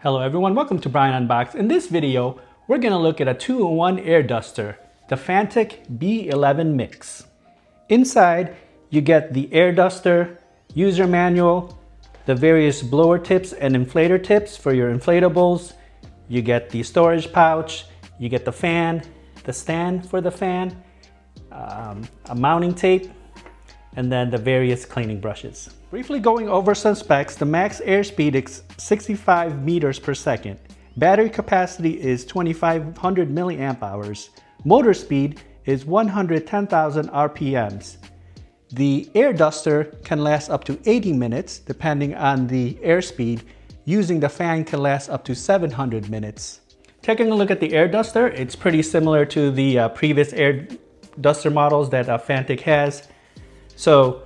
Hello everyone, welcome to Brian Unboxed. In this video, we're going to look at a 2-in-1 air duster, the Fanttik B11 Mix. Inside, you get the air duster, user manual, the various blower tips and inflator tips for your inflatables. You get the storage pouch, you get the fan, the stand for the fan, a mounting tape, and then the various cleaning brushes. Briefly going over some specs, the max airspeed is 65 meters per second. Battery capacity is 2500 milliamp hours. Motor speed is 110,000 RPMs. The air duster can last up to 80 minutes depending on the airspeed. Using the fan can last up to 700 minutes. Taking a look at the air duster, it's pretty similar to the previous air duster models that Fanttik has. So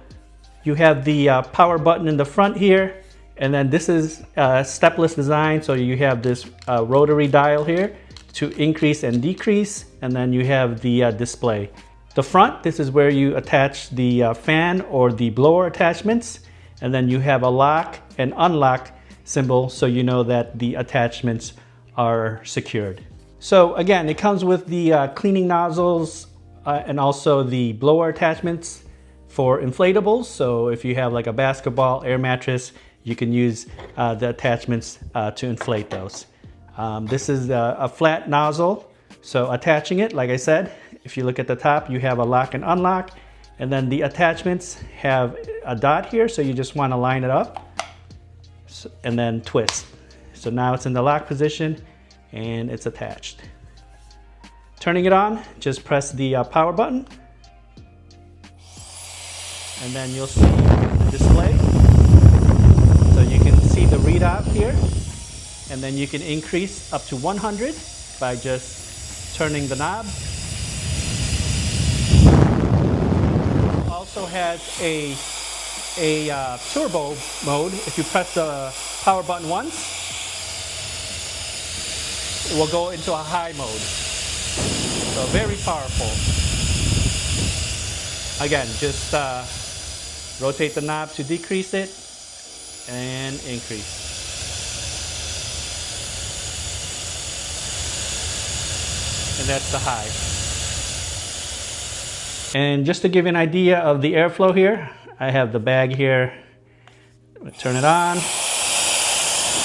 you have the power button in the front here, and then this is a stepless design. So you have this rotary dial here to increase and decrease, and then you have the display. The front, this is where you attach the fan or the blower attachments, and then you have a lock and unlock symbol so you know that the attachments are secured. So again, it comes with the cleaning nozzles and also the blower attachments for inflatables. So if you have like a basketball air mattress, you can use the attachments to inflate those. This is a flat nozzle, so attaching it, like I said, if you look at the top, you have a lock and unlock, and then the attachments have a dot here, so you just want to line it up and then twist. So now it's in the lock position and it's attached. Turning it on, just press the power button, and then you'll see the display. So you can see the readout here, and then you can increase up to 100 by just turning the knob. Also has a turbo mode. If you press the power button once, it will go into a high mode. So very powerful. Again, just rotate the knob to decrease it and increase. And that's the high. And just to give you an idea of the airflow here, I have the bag here. I'm going to turn it on.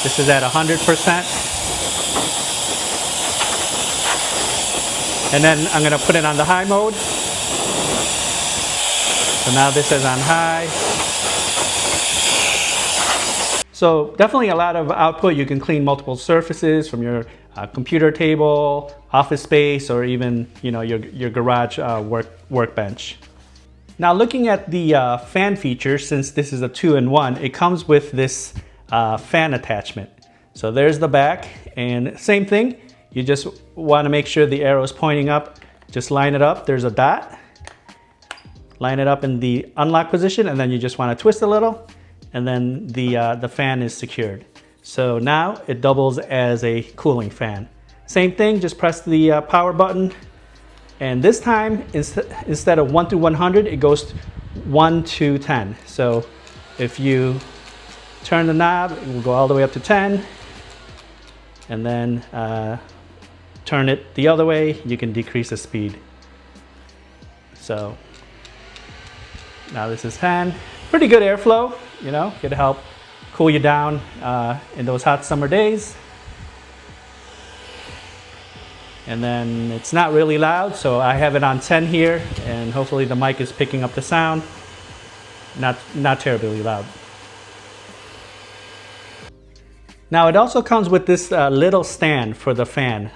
This is at 100%. And then I'm going to put it on the high mode. So now this is on high. So definitely a lot of output. You can clean multiple surfaces from your computer table, office space, or even your garage workbench. Now looking at the fan feature, since this is a 2-in-1, it comes with this fan attachment. So there's the back, and same thing. You just want to make sure the arrow is pointing up. Just line it up. There's a dot. Line it up in the unlock position, and then you just want to twist a little, and then the fan is secured. So now it doubles as a cooling fan. Same thing, just press the power button, and this time instead of 1 to 100, it goes 1 to 10. So if you turn the knob, it will go all the way up to 10, and then turn it the other way, you can decrease the speed. So now this is 10. Pretty good airflow, could help cool you down in those hot summer days. And then it's not really loud, so I have it on 10 here, and hopefully the mic is picking up the sound. Not terribly loud. Now it also comes with this little stand for the fan.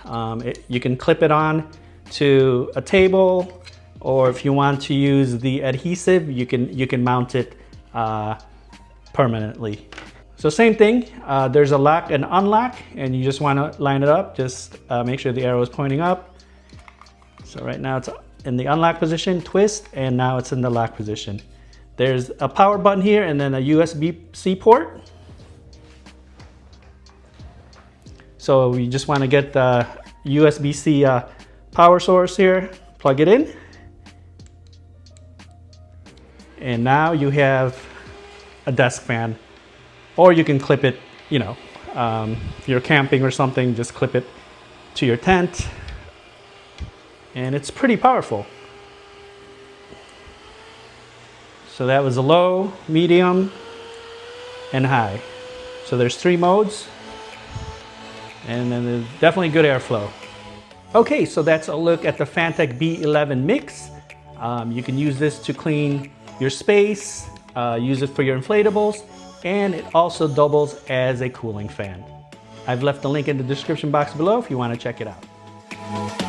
You can clip it on to a table, or if you want to use the adhesive, you can mount it permanently. So same thing, there's a lock and unlock, and you just want to line it up. Just make sure the arrow is pointing up. So right now it's in the unlock position, twist, and now it's in the lock position. There's a power button here, and then a USB-C port. So you just want to get the USB-C power source here, plug it in. And now you have a desk fan, or you can clip it, If you're camping or something, just clip it to your tent. And it's pretty powerful. So that was a low, medium, and high. So there's 3 modes. And then there's definitely good airflow. Okay, so that's a look at the Fanttik B11 mix. You can use this to clean your space, use it for your inflatables, and it also doubles as a cooling fan. I've left the link in the description box below if you want to check it out.